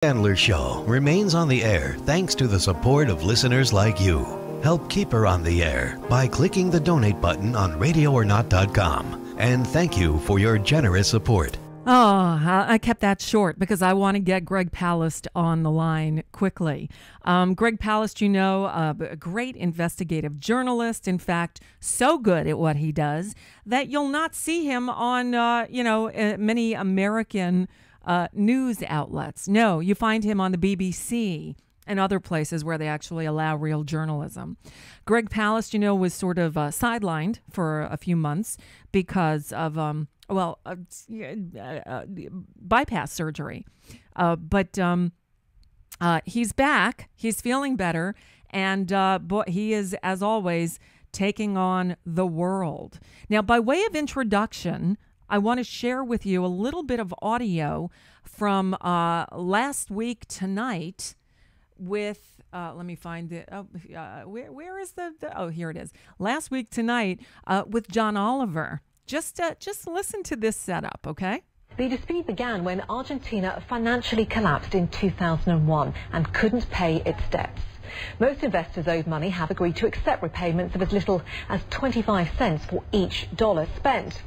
Sandler Show remains on the air thanks to the support of listeners like you. Help keep her on the air by clicking the donate button on radioornot.com. And thank you for your generous support. Oh, I kept that short because I want to get Greg Palast on the line quickly. Greg Palast, a great investigative journalist. In fact, so good at what he does that you'll not see him on, many American news outlets. No, you find him on the BBC and other places where they actually allow real journalism. Greg Palast, was sort of sidelined for a few months because of bypass surgery. But he's back. He's feeling better. And he is, as always, taking on the world. Now, by way of introduction, I want to share with you a little bit of audio from last week tonight with, let me find it. Where is here it is. Last week tonight with John Oliver. Just listen to this setup, okay? The dispute began when Argentina financially collapsed in 2001 and couldn't pay its debts. Most investors owed money have agreed to accept repayments of as little as 25 cents for each dollar spent.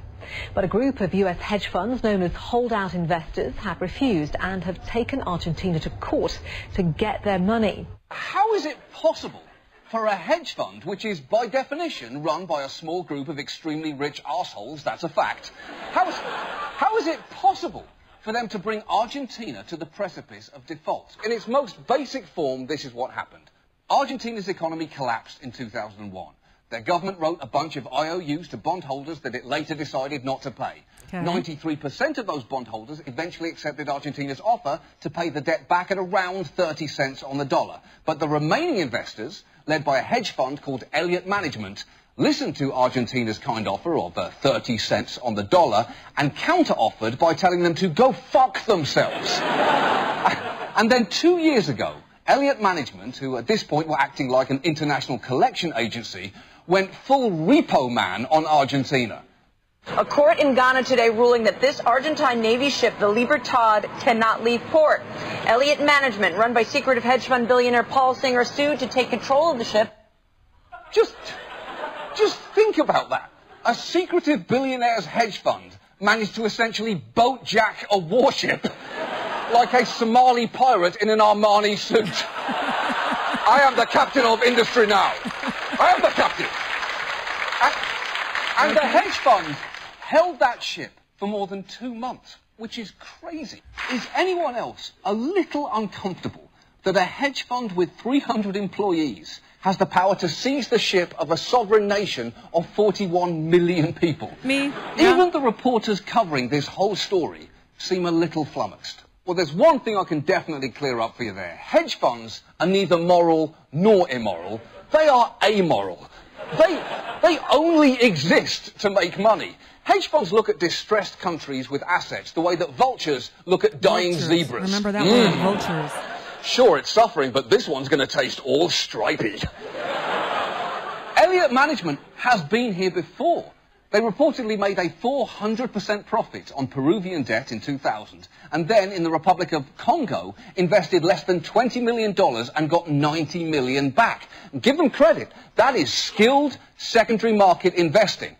But a group of US hedge funds known as holdout investors have refused and have taken Argentina to court to get their money. How is it possible for a hedge fund, which is by definition run by a small group of extremely rich arseholes, that's a fact, how is it possible for them to bring Argentina to the precipice of default? In its most basic form, this is what happened. Argentina's economy collapsed in 2001. Their government wrote a bunch of IOUs to bondholders that it later decided not to pay. 93% of those bondholders eventually accepted Argentina's offer to pay the debt back at around 30 cents on the dollar. But the remaining investors, led by a hedge fund called Elliott Management, listened to Argentina's kind offer of 30 cents on the dollar and counter-offered by telling them to go fuck themselves. And then 2 years ago, Elliott Management, who at this point were acting like an international collection agency, went full repo man on Argentina. A court in Ghana today ruling that this Argentine Navy ship, the Libertad, cannot leave port. Elliott Management, run by secretive hedge fund billionaire Paul Singer, sued to take control of the ship. Just think about that. A secretive billionaire's hedge fund managed to essentially boat jack a warship like a Somali pirate in an Armani suit. I am the captain of industry now. I am the captain. And the hedge fund held that ship for more than 2 months, which is crazy. Is anyone else a little uncomfortable that a hedge fund with 300 employees has the power to seize the ship of a sovereign nation of 41 million people? Me? Even the reporters covering this whole story seem a little flummoxed. Well, there's one thing I can definitely clear up for you there. Hedge funds are neither moral nor immoral. They are amoral. They only exist to make money. Hedge funds look at distressed countries with assets the way that vultures look at dying zebras. Remember that word, vultures. Sure, it's suffering, but this one's going to taste all stripy. Elliott Management has been here before. They reportedly made a 400% profit on Peruvian debt in 2000, and then in the Republic of Congo invested less than $20 million and got $90 million back. Give them credit. That is skilled secondary market investing.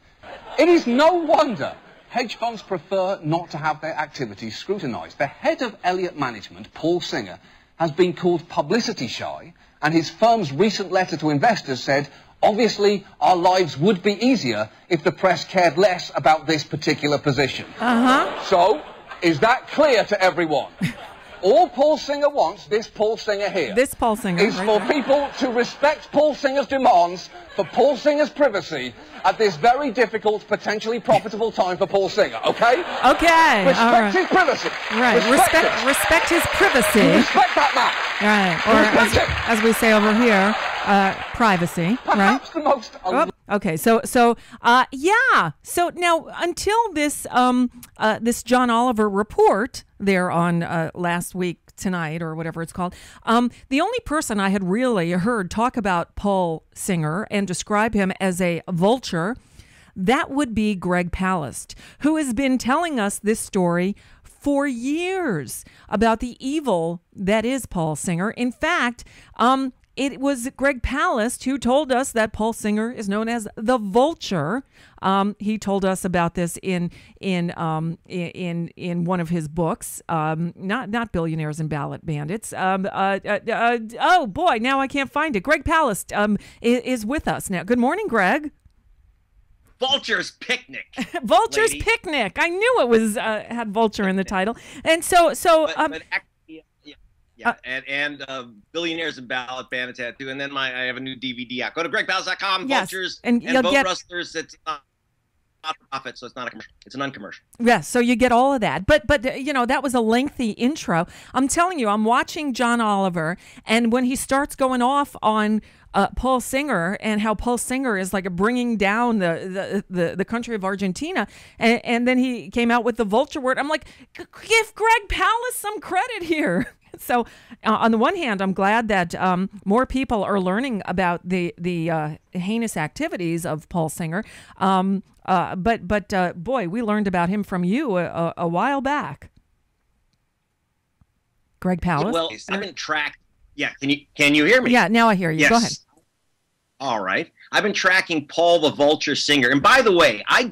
It is no wonder hedge funds prefer not to have their activities scrutinized. The head of Elliott Management, Paul Singer, has been called publicity shy, and his firm's recent letter to investors said, obviously, our lives would be easier if the press cared less about this particular position. So, is that clear to everyone? All Paul Singer wants, this Paul Singer here, this Paul Singer is for people to respect Paul Singer's demands for Paul Singer's privacy at this very difficult, potentially profitable time for Paul Singer, okay? Okay. Respect his privacy. Right. Respect his privacy. Respect that man. Right. Or as we say over here, privacy. Perhaps right? the most... Okay, so yeah. So now, until this this John Oliver report there on last week tonight or whatever it's called, the only person I had really heard talk about Paul Singer and describe him as a vulture, that would be Greg Palast, who has been telling us this story for years about the evil that is Paul Singer. In fact, it was Greg Palast who told us that Paul Singer is known as the Vulture. He told us about this in one of his books, not Billionaires and Ballot Bandits. Oh boy, now I can't find it. Greg Palast is with us now. Good morning, Greg. Vulture's Picnic. Vulture's lady. Picnic. I knew it was had Vulture in the title, and so. But actually, yeah, and Billionaires and Ballot Bandits had too, and then I have a new DVD out. Go to GregPalast.com. Yes, Vultures and Vote Rustlers. It's not for profit, so it's not a commercial. It's an uncommercial. Yes, so you get all of that. But that was a lengthy intro. I'm telling you, I'm watching John Oliver, and when he starts going off on Paul Singer and how Paul Singer is like bringing down the country of Argentina, and then he came out with the vulture word. I'm like, give Greg Palast some credit here. So on the one hand, I'm glad that more people are learning about the heinous activities of Paul Singer. But boy, we learned about him from you a while back. Greg Palast. Well, I've been tracked. Yeah, can you hear me? Yeah, now I hear you. Yes. Go ahead. All right. I've been tracking Paul the Vulture Singer. And by the way, I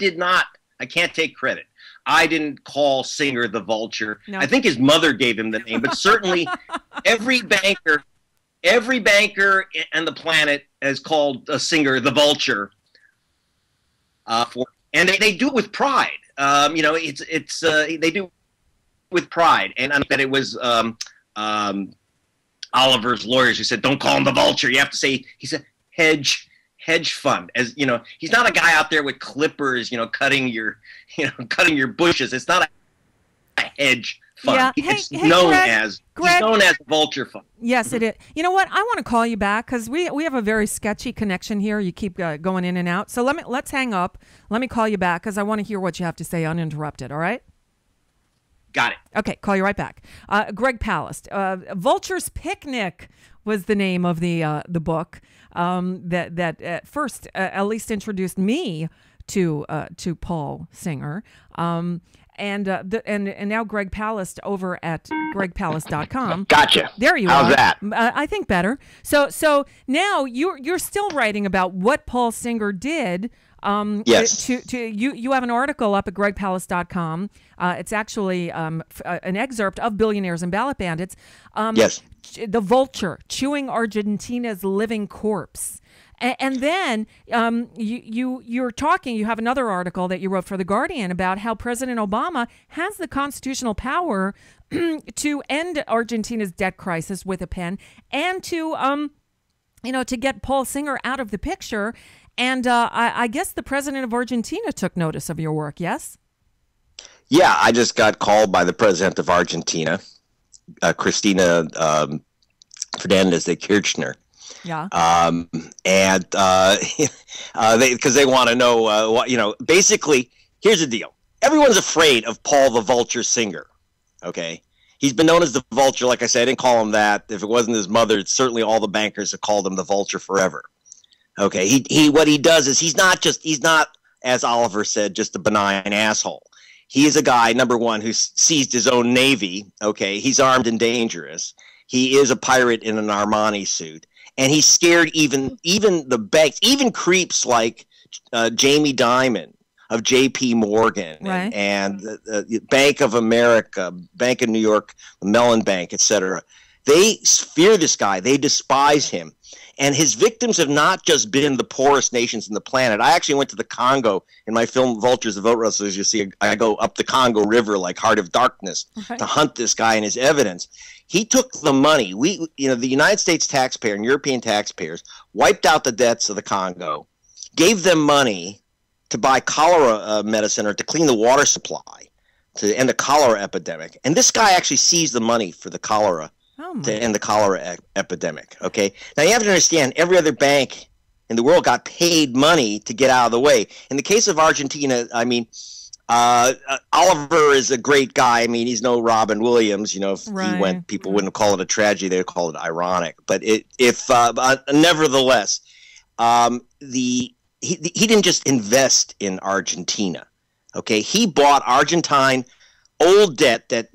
can't take credit. I didn't call Singer the Vulture. No. I think his mother gave him the name, but certainly every banker on the planet has called Singer the Vulture. And they do it with pride. They do it with pride. And I know that it was Oliver's lawyers who said, don't call him the Vulture. You have to say, he's a hedge fund. As you know, he's not a guy out there with clippers, cutting your bushes. It's not a hedge fund. Yeah. He's known as a vulture fund. Yes, it is. You know what? I want to call you back because we have a very sketchy connection here. You keep going in and out. So let's hang up. Let me call you back because I want to hear what you have to say uninterrupted. All right? Got it. Okay, call you right back. Greg Palast. Vulture's Picnic was the name of the book that at first at least introduced me to Paul Singer. And now Greg Palast over at gregpalast.com. Gotcha. There you are. How's that? I think better. So now you're still writing about what Paul Singer did. Yes. You have an article up at gregpalast.com. It's actually an excerpt of Billionaires and Ballot Bandits. Yes. The Vulture, chewing Argentina's living corpse. And then you're talking, you have another article that you wrote for The Guardian about how President Obama has the constitutional power to end Argentina's debt crisis with a pen and to get Paul Singer out of the picture. And I guess the president of Argentina took notice of your work, yes? Yeah, I just got called by the president of Argentina, Cristina Fernandez de Kirchner. Yeah. Because they want to know basically, here's the deal. Everyone's afraid of Paul the Vulture Singer. Okay. He's been known as the Vulture. Like I said, I didn't call him that. If it wasn't his mother, certainly all the bankers have called him the Vulture forever. Okay. What he does is he's not, as Oliver said, just a benign asshole. He is a guy, number one, who seized his own navy. Okay. He's armed and dangerous. He is a pirate in an Armani suit. And he scared even the banks, even creeps like Jamie Dimon of J.P. Morgan, right, and the Bank of America, Bank of New York, the Mellon Bank, etc. They fear this guy. They despise him. And his victims have not just been the poorest nations in the planet. I actually went to the Congo in my film Vultures, the Vote Rustlers. You see, I go up the Congo River like Heart of Darkness to hunt this guy and his evidence. He took the money. The United States taxpayer and European taxpayers wiped out the debts of the Congo, gave them money to buy cholera medicine or to clean the water supply to end the cholera epidemic. And this guy actually seized the money for the cholera to end the cholera epidemic. Okay. Now you have to understand, every other bank in the world got paid money to get out of the way. In the case of Argentina, I mean, Oliver is a great guy. I mean, he's no Robin Williams. If he went, people wouldn't call it a tragedy; they'd call it ironic. But nevertheless, he didn't just invest in Argentina. Okay, he bought Argentine old debt that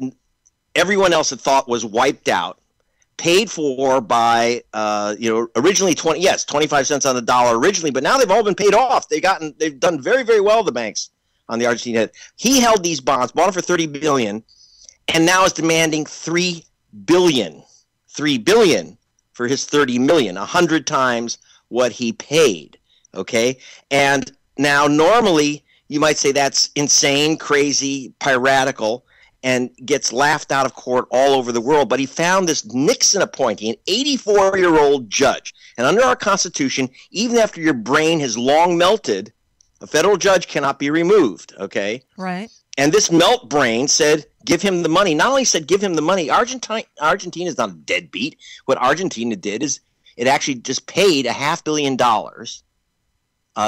everyone else had thought was wiped out, paid for by, originally 25 cents on the dollar originally, but now they've all been paid off. They've done very, very well, the banks on the Argentina. He held these bonds, bought them for $30 billion, and now is demanding $3 billion for his $30 million, 100 times what he paid. Okay, and now normally you might say that's insane, crazy, piratical, and gets laughed out of court all over the world. But he found this Nixon appointee, an 84-year-old judge. And under our Constitution, even after your brain has long melted, a federal judge cannot be removed, okay? Right. And this melt brain said, give him the money. Not only said give him the money, Argentina is not a deadbeat. What Argentina did is it actually just paid $500 million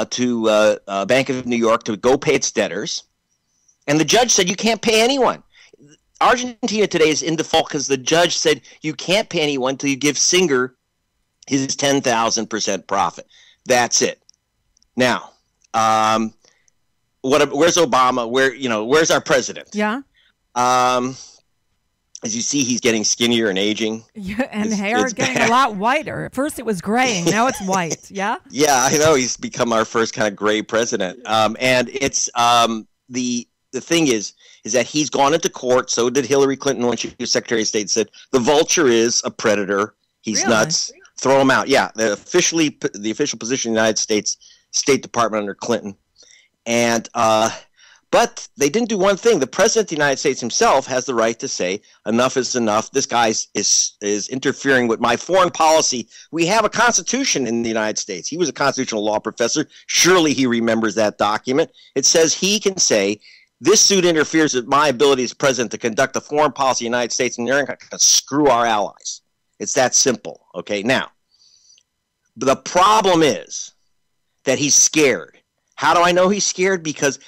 to Bank of New York to go pay its debtors. And the judge said you can't pay anyone. Argentina today is in default because the judge said you can't pay anyone until you give Singer his 10,000% profit. That's it. Now, where's Obama? Where's our president? Yeah. As you see, he's getting skinnier and aging. Yeah, and hair getting a lot whiter. At first it was graying, now it's white. Yeah. Yeah, I know he's become our first kind of gray president. And it's the thing is that he's gone into court. So did Hillary Clinton when she was Secretary of State. Said the Vulture is a predator. He's nuts. Throw him out. Yeah, the official position in the United States State Department under Clinton. And but they didn't do one thing. The president of the United States himself has the right to say enough is enough. This guy is interfering with my foreign policy. We have a constitution in the United States. He was a constitutional law professor. Surely he remembers that document. It says he can say this suit interferes with my ability as president to conduct a foreign policy in the United States, and they're going to screw our allies. It's that simple. Okay, now, the problem is that he's scared. How do I know he's scared? Because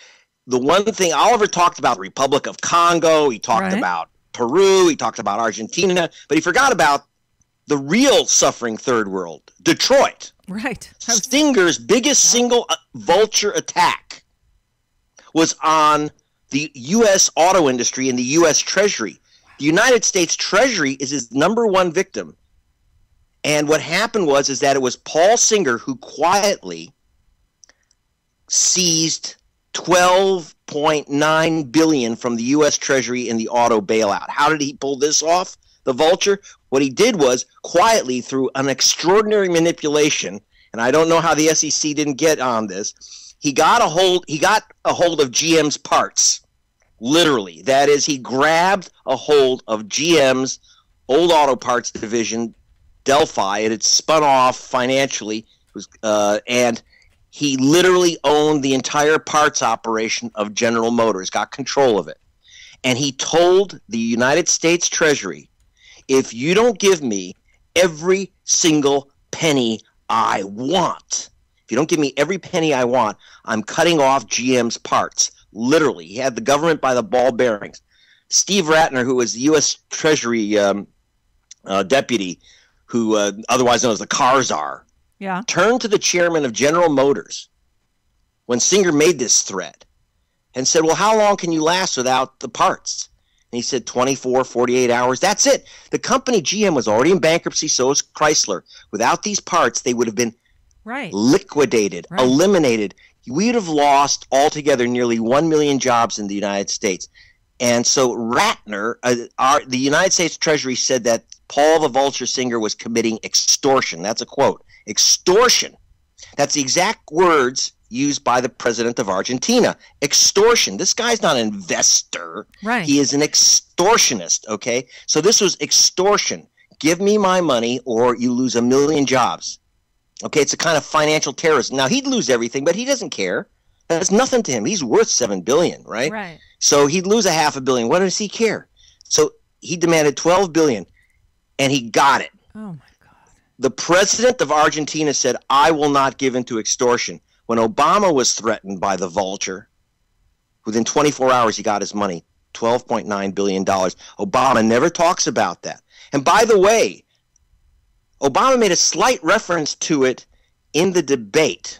the one thing Oliver talked about, the Republic of Congo, he talked about Peru, he talked about Argentina, but he forgot about the real suffering third world, Detroit. Right. Singer's biggest single vulture attack was on the U.S. auto industry and the U.S. Treasury. The United States Treasury is his number one victim. And what happened is that it was Paul Singer who quietly seized $12.9 billion from the U.S. Treasury in the auto bailout. How did he pull this off, the Vulture? What he did was quietly, through an extraordinary manipulation, and I don't know how the SEC didn't get on this, he got a hold of GM's parts, literally. That is, he grabbed a hold of GM's old auto parts division, Delphi. It had spun off financially, and he literally owned the entire parts operation of General Motors, got control of it. And he told the United States Treasury, if you don't give me every single penny I want, if you don't give me every penny I want, I'm cutting off GM's parts. Literally, he had the government by the ball bearings. Steve Ratner, who was the U.S. Treasury deputy, who otherwise known as the car czar, turned to the chairman of General Motors when Singer made this threat and said, well, how long can you last without the parts? And he said 24, 48 hours. That's it. The company GM was already in bankruptcy, so was Chrysler. Without these parts, they would have been liquidated, eliminated. We would have lost altogether nearly 1 million jobs in the United States. And so Ratner, the United States Treasury said that Paul the Vulture Singer was committing extortion. That's a quote. Extortion. That's the exact words used by the president of Argentina. Extortion. This guy's not an investor. Right. He is an extortionist, okay? So this was extortion. Give me my money or you lose 1 million jobs. Okay, it's a kind of financial terrorism. Now, he'd lose everything, but he doesn't care. That's nothing to him. He's worth $7 billion, right? Right. So he'd lose $500 million. What does he care? So he demanded $12 billion, and he got it. Oh, my God. The president of Argentina said, I will not give in to extortion. When Obama was threatened by the Vulture, within 24 hours he got his money, $12.9 billion. Obama never talks about that. And by the way, Obama made a slight reference to it in the debate.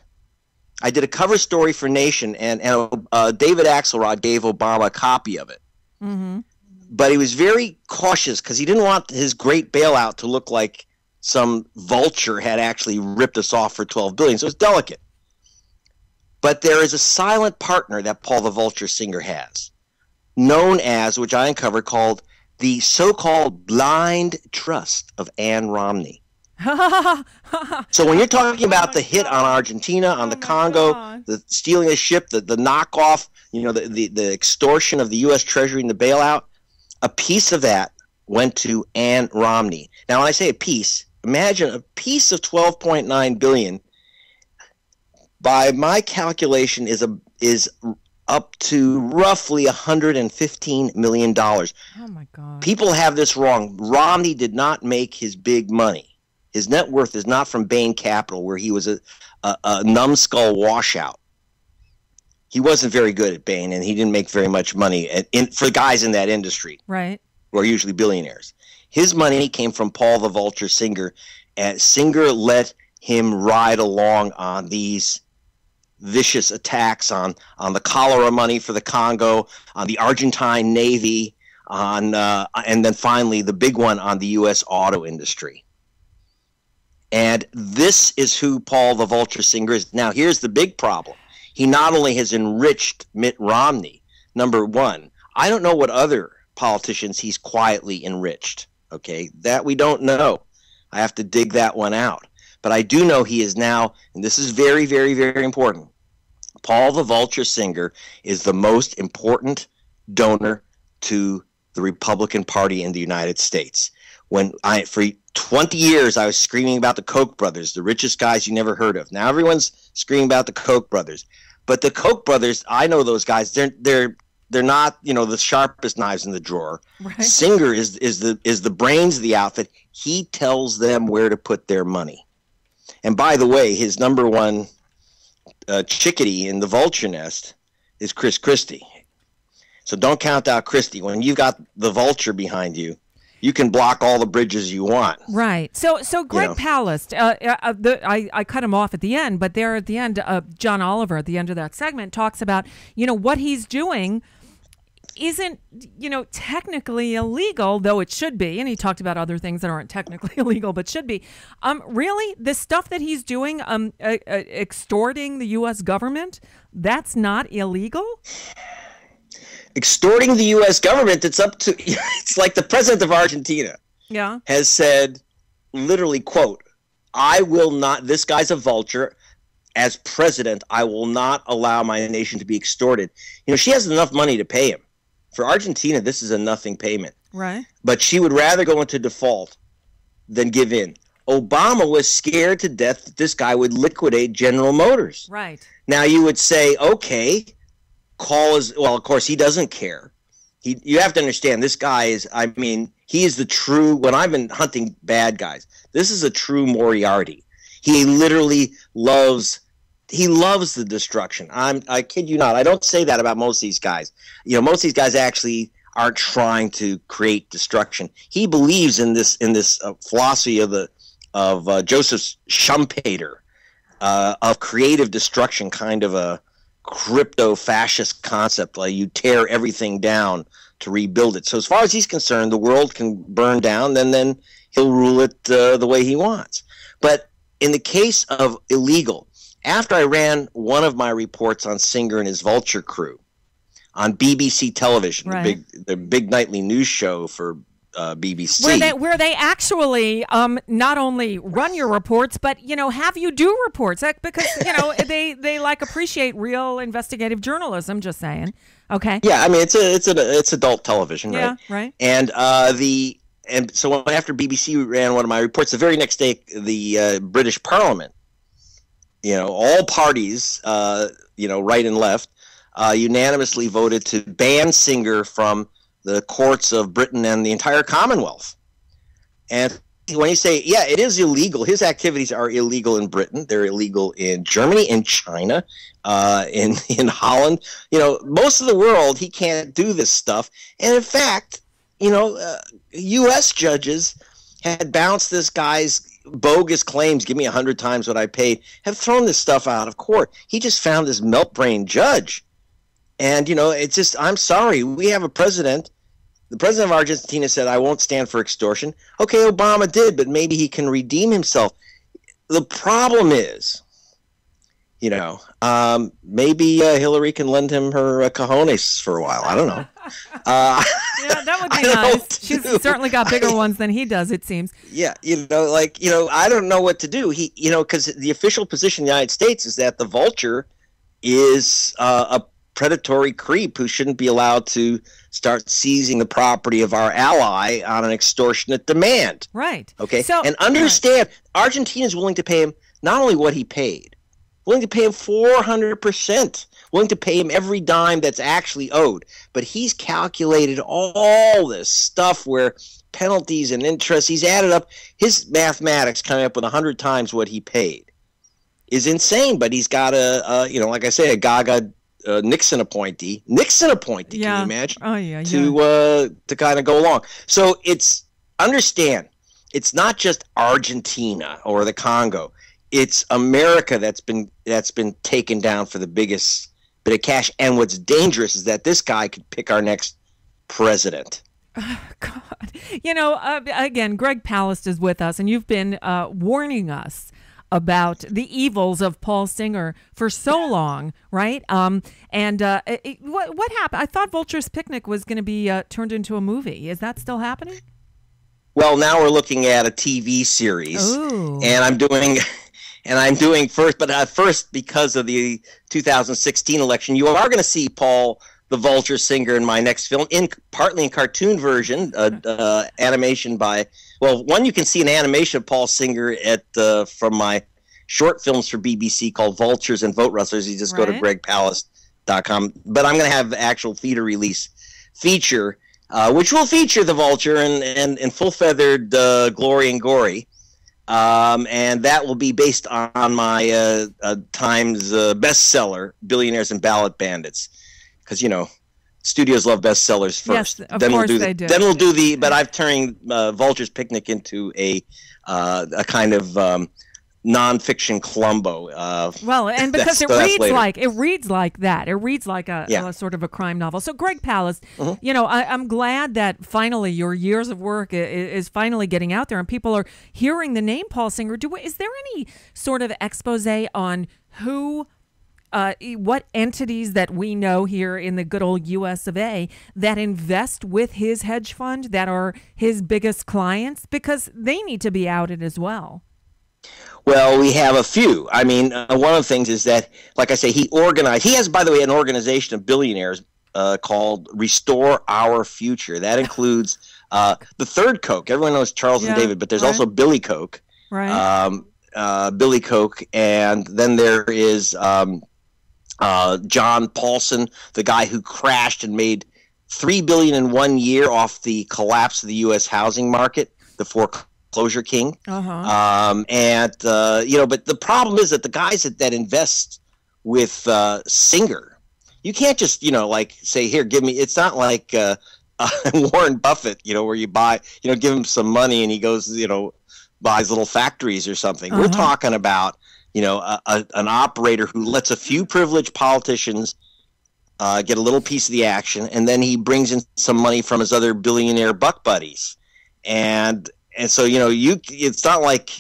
I did a cover story for Nation, and David Axelrod gave Obama a copy of it. But he was very cautious because he didn't want his great bailout to look like some vulture had actually ripped us off for $12 billion. So it's delicate. But there is a silent partner that Paul the Vulture Singer has, known as, which I uncovered, called the so-called blind trust of Ann Romney. So when you're talking about the hit on Argentina, on the Congo, the stealing a ship, the knockoff, the extortion of the US Treasury and the bailout, a piece of that went to Ann Romney. Now, when I say a piece, imagine a piece of $12.9 billion. By my calculation, is up to roughly $115 million. Oh my God! People have this wrong. Romney did not make his big money. His net worth is not from Bain Capital, where he was a numbskull washout. He wasn't very good at Bain, and he didn't make very much money for guys in that industry, right? Who are usually billionaires. His money came from Paul the Vulture Singer, and Singer let him ride along on these vicious attacks on the cholera money for the Congo, on the Argentine Navy, and then finally the big one on the U.S. auto industry. And this is who Paul the Vulture Singer is. Now, here's the big problem. He not only has enriched Mitt Romney, number one, I don't know what other politicians he's quietly enriched, okay? That we don't know. I have to dig that one out. But I do know he is now, and this is very, very, very important, Paul the Vulture Singer is the most important donor to the Republican Party in the United States. For 20 years, I was screaming about the Koch brothers, the richest guys you never heard of. Now everyone's screaming about the Koch brothers. But the Koch brothers, I know those guys. They're not, the sharpest knives in the drawer. Right. Singer is the brains of the outfit. He tells them where to put their money. And by the way, his number one chickadee in the vulture nest is Chris Christie. So don't count out Christie. When you've got the vulture behind you, you can block all the bridges you want. Right. So Greg Palast, I cut him off at the end, but there at the end, John Oliver at the end of that segment talks about, what he's doing isn't, technically illegal, though it should be. And he talked about other things that aren't technically illegal, but should be. Really, the stuff that he's doing, extorting the U.S. government, that's not illegal? Extorting the U.S. government, it's like the president of Argentina has said, literally, quote, I will not, this guy's a vulture. As president, I will not allow my nation to be extorted. She has enough money to pay him. For Argentina, this is a nothing payment. Right. But she would rather go into default than give in. Obama was scared to death that this guy would liquidate General Motors. Right. Now you would say, okay, of course he doesn't care. You have to understand, this guy is, he is the true, when I've been hunting bad guys, this is a true Moriarty. He literally loves the destruction. I kid you not. I don't say that about most of these guys. Most of these guys actually aren't trying to create destruction. He believes in this philosophy of Joseph Schumpeter, of creative destruction, kind of a crypto-fascist concept, like you tear everything down to rebuild it. So as far as he's concerned, the world can burn down, and then he'll rule it the way he wants. But in the case of illegal, after I ran one of my reports on Singer and his Vulture crew on BBC television, right, the big nightly news show for BBC, where they actually not only run your reports, but have you do reports, because they appreciate real investigative journalism. Just saying, okay. Yeah, it's adult television, right? Yeah, right. And so after BBC ran one of my reports, the very next day, the British Parliament, all parties, right and left, unanimously voted to ban Singer from the courts of Britain and the entire Commonwealth. And when you say, yeah, it is illegal, his activities are illegal in Britain, they're illegal in Germany, in China, in Holland, most of the world, he can't do this stuff. And in fact, U.S. judges had bounced this guy's bogus claims, give me 100 times what I paid, have thrown this stuff out of court. He just found this melt-brain judge. And, it's just, I'm sorry. We have a president. The president of Argentina said, I won't stand for extortion. Okay, Obama did, but maybe he can redeem himself. The problem is, maybe Hillary can lend him her cojones for a while. I don't know. Yeah, that would be nice. She's certainly got bigger ones than he does, it seems. Yeah, I don't know what to do. Because the official position in the United States is that the Vulture is a predatory creep who shouldn't be allowed to start seizing the property of our ally on an extortionate demand. Right. Okay. And understand, Argentina is willing to pay him not only what he paid, willing to pay him 400%, willing to pay him every dime that's actually owed. But he's calculated all this stuff where penalties and interest, he's added up his mathematics coming up with 100 times what he paid is insane. But he's got like I say, a Gaga Nixon appointee. Yeah. Can you imagine? Oh, yeah. To kind of go along. So understand, it's not just Argentina or the Congo. It's America that's been taken down for the biggest bit of cash. And what's dangerous is that this guy could pick our next president. Oh, God. Again, Greg Palast is with us, and you've been warning us about the evils of Paul Singer for so long, right? What happened? I thought Vulture's Picnic was going to be turned into a movie. Is that still happening? Well, now we're looking at a TV series. Ooh. And I'm doing first because of the 2016 election. You are going to see Paul the Vulture Singer in my next film, partly in cartoon version, animation by. Well, one, you can see an animation of Paul Singer from my short films for BBC called Vultures and Vote Rustlers. You just go to gregpalast.com. But I'm going to have actual theater release feature, which will feature the Vulture in full-feathered glory and gory. And that will be based on my Times bestseller, Billionaires and Ballot Bandits. Because, studios love bestsellers first. Yes, of course they do. Then we'll do but I've turned Vulture's Picnic into a kind of nonfiction Columbo. And because it reads like that. It reads like a sort of a crime novel. So, Greg Palast, I'm glad that finally your years of work is finally getting out there and people are hearing the name Paul Singer. Is there any sort of expose on who? What entities that we know here in the good old US of A that invest with his hedge fund that are his biggest clients? Because they need to be outed as well. Well, we have a few. I mean, one of the things is that, like I say, he has, by the way, an organization of billionaires called Restore Our Future. That includes the third Koch. Everyone knows Charles and David, but there's also Billy Koch. Right. Billy Koch. And then there is John Paulson, the guy who crashed and made $3 billion in 1 year off the collapse of the U.S. housing market, the foreclosure king. Uh-huh. But the problem is that the guys that invest with Singer, you can't just say, here, give me. It's not like Warren Buffett, where you buy, give him some money and he goes, buys little factories or something. Uh-huh. We're talking about an operator who lets a few privileged politicians get a little piece of the action, and then he brings in some money from his other billionaire buck buddies, and so it's not like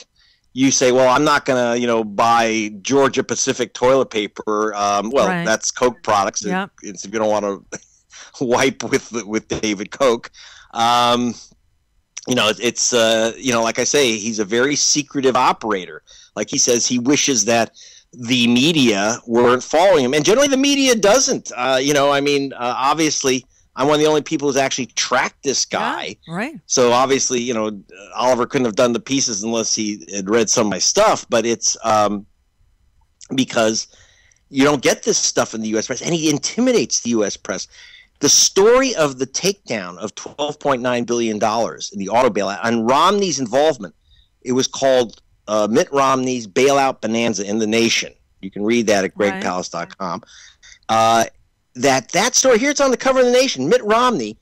you say, well, I'm not gonna buy Georgia Pacific toilet paper. Right. That's Coke products. Yep. If you don't want to wipe with David Koch. It's like I say, he's a very secretive operator. Like he says, he wishes that the media weren't following him, and generally the media doesn't. Obviously, I'm one of the only people who's actually tracked this guy. Yeah, right. So obviously, Oliver couldn't have done the pieces unless he had read some of my stuff. But it's because you don't get this stuff in the U.S. press, and he intimidates the U.S. press. The story of the takedown of $12.9 billion in the auto bailout and Romney's involvement, it was called Mitt Romney's Bailout Bonanza in the Nation. You can read that at gregpalast.com. That story, here it's on the cover of the Nation. Mitt Romney,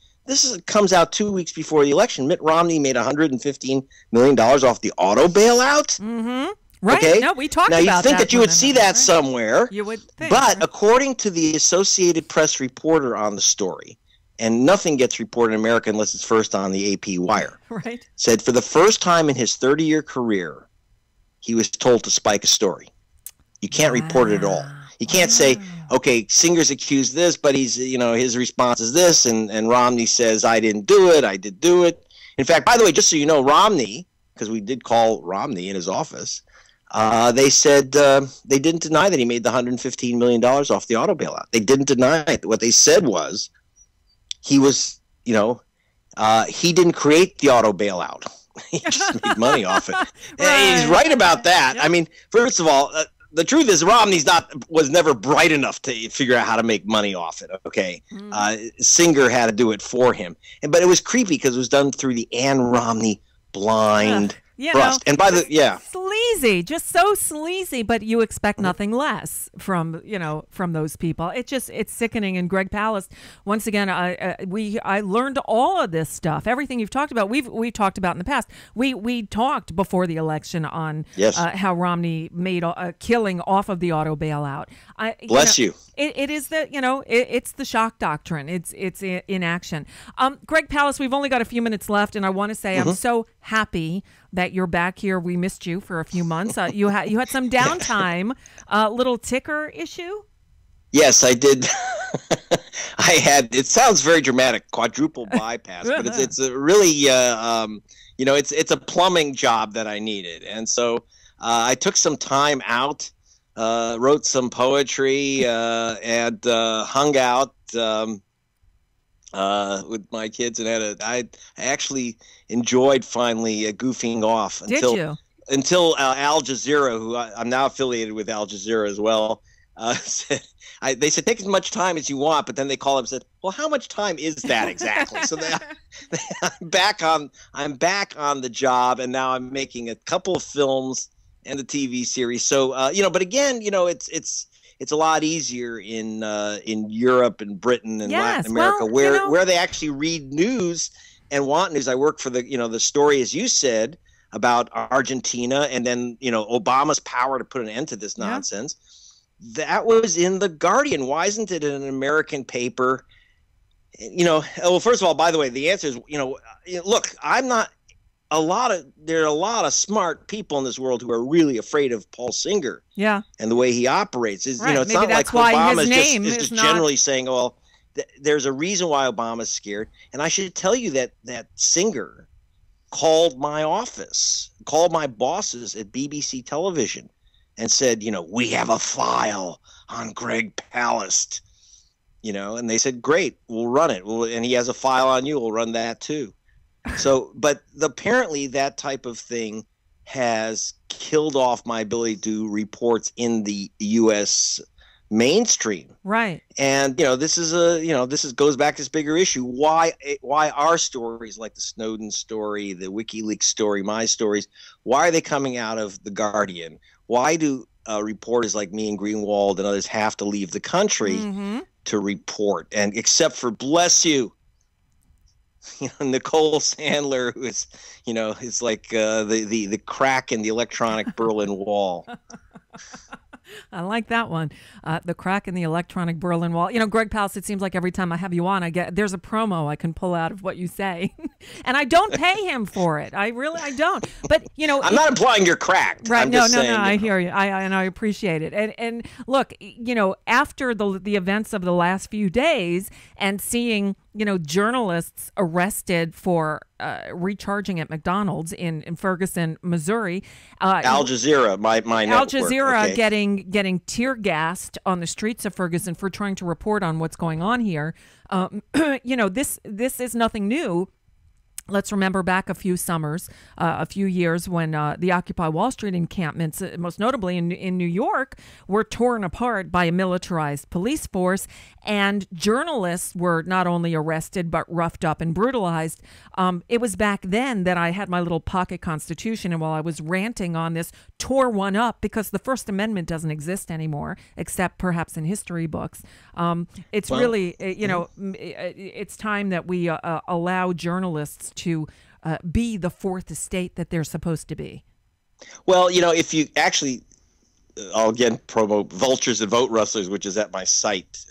comes out 2 weeks before the election. Mitt Romney made $115 million off the auto bailout. Mm-hmm. Right. Okay? No, we talked about that. Now, you think that you would see that somewhere. You would think. But according to the Associated Press reporter on the story, and nothing gets reported in America unless it's first on the AP wire, right? Said for the first time in his 30-year career, he was told to spike a story. You can't report it at all. You can't say, okay, Singer's accused this, but he's, his response is this, and Romney says, I didn't do it, I did do it. In fact, by the way, just so you know, Romney, because we did call Romney in his office, they said they didn't deny that he made the $115 million off the auto bailout. They didn't deny it. What they said was he was, he didn't create the auto bailout. He just made money off it. Right. He's right about that. Yep. I mean, first of all, the truth is Romney's was never bright enough to figure out how to make money off it. Okay, Singer had to do it for him, but it was creepy because it was done through the Ann Romney blind trust. And by sleazy, just so sleazy, but you expect nothing less from those people. It's sickening. And Greg Palast, once again, I learned all of this stuff, everything you've talked about. We've talked about in the past. We talked before the election on how Romney made a killing off of the auto bailout. Bless you. It is it's the shock doctrine. It's in action. Greg Palast, we've only got a few minutes left, and I want to say I'm so happy that you're back here. We missed you for a few months. You had some downtime, little ticker issue. Yes, I did. I had. It sounds very dramatic, quadruple bypass, but it's a really it's a plumbing job that I needed, and so I took some time out. Wrote some poetry and hung out with my kids, and I actually enjoyed finally goofing off until Al Jazeera, who I'm now affiliated with Al Jazeera as well, said they said take as much time as you want, but then they called up and said, well, how much time is that exactly? So I'm back on the job, and now I'm making a couple of films and the TV series. So, but again, it's a lot easier in Europe and Britain and Latin America, where they actually read news and want news. I work for the story, as you said, about Argentina, and then, Obama's power to put an end to this nonsense. That was in The Guardian. Why isn't it in an American paper? Well, first of all, by the way, the answer is, look, there are a lot of smart people in this world who are really afraid of Paul Singer. Yeah. And the way he operates is, it's maybe not like Obama is just not generally saying, well, there's a reason why Obama's scared. And I should tell you that Singer called my office, called my bosses at BBC Television and said, we have a file on Greg Palast, and they said, great, we'll run it. And he has a file on you. We'll run that too. So, but apparently that type of thing has killed off my ability to do reports in the U.S. mainstream. Right. And, this goes back to this bigger issue. Why are stories like the Snowden story, the WikiLeaks story, my stories, why are they coming out of The Guardian? Why do reporters like me and Greenwald and others have to leave the country to report? And except for, bless you, Nicole Sandler, who is, is like the crack in the electronic Berlin Wall. I like that one. The crack in the electronic Berlin Wall. Greg Palast, it seems like every time I have you on, there's a promo I can pull out of what you say. And I don't pay him for it. I don't. But, I'm not implying you're cracked. Right. I'm No, just saying, I hear you. I appreciate it. And look, after the events of the last few days and seeing, journalists arrested for recharging at McDonald's in Ferguson, Missouri. Al Jazeera, my Al network. Jazeera getting tear gassed on the streets of Ferguson for trying to report on what's going on here. This is nothing new. Let's remember back a few summers, a few years when the Occupy Wall Street encampments, most notably in New York, were torn apart by a militarized police force, and journalists were not only arrested but roughed up and brutalized. It was back then that I had my little pocket constitution, and while I was ranting on this, tore one up because the First Amendment doesn't exist anymore, except perhaps in history books. It's really, it's time that we allow journalists to be the fourth estate that they're supposed to be. Well, if you actually, I'll again promote Vultures and Vote Rustlers, which is at my site.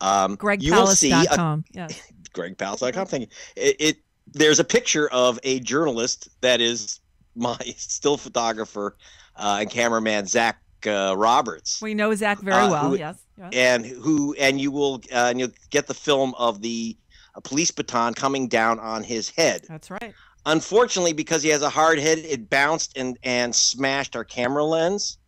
You will see GregPalast.com. Thank you. There's a picture of a journalist that is my still photographer and cameraman, Zach Roberts. We know Zach very well. Yes. And you'll get the film of the police baton coming down on his head. That's right. Unfortunately, because he has a hard head, it bounced and smashed our camera lens.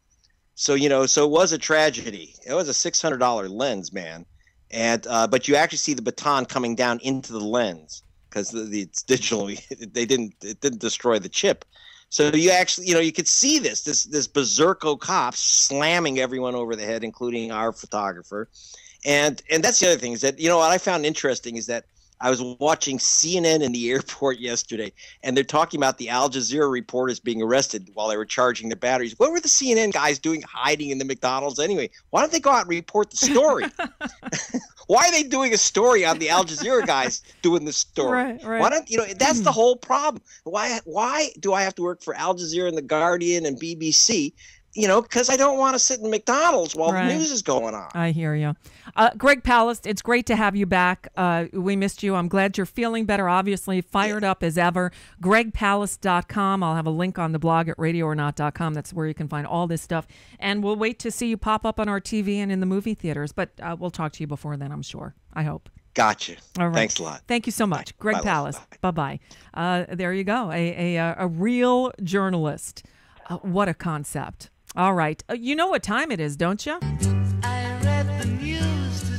So so it was a tragedy. It was a $600 lens, man. And but you actually see the baton coming down into the lens because it's digital. It didn't destroy the chip. So you actually, you could see this berserko cop slamming everyone over the head, including our photographer. And that's the other thing is that, what I found interesting is that I was watching CNN in the airport yesterday, and they're talking about the Al Jazeera reporters being arrested while they were charging their batteries. What were the CNN guys doing hiding in the McDonald's anyway? Why don't they go out and report the story? Why are they doing a story on the Al Jazeera guys doing the story? Right. Why don't that's the whole problem. Why do I have to work for Al Jazeera and The Guardian and BBC? Because I don't want to sit in McDonald's while the news is going on. I hear you. Greg Palast, it's great to have you back. We missed you. I'm glad you're feeling better, obviously, fired up as ever. GregPalast.com. I'll have a link on the blog at radioornot.com. That's where you can find all this stuff. And we'll wait to see you pop up on our TV and in the movie theaters. But we'll talk to you before then, I'm sure. I hope. Gotcha. All right. Thanks a lot. Thank you so much. Bye. Greg Palast. Bye-bye. There you go. A real journalist. What a concept. All right. You know what time it is, don't you?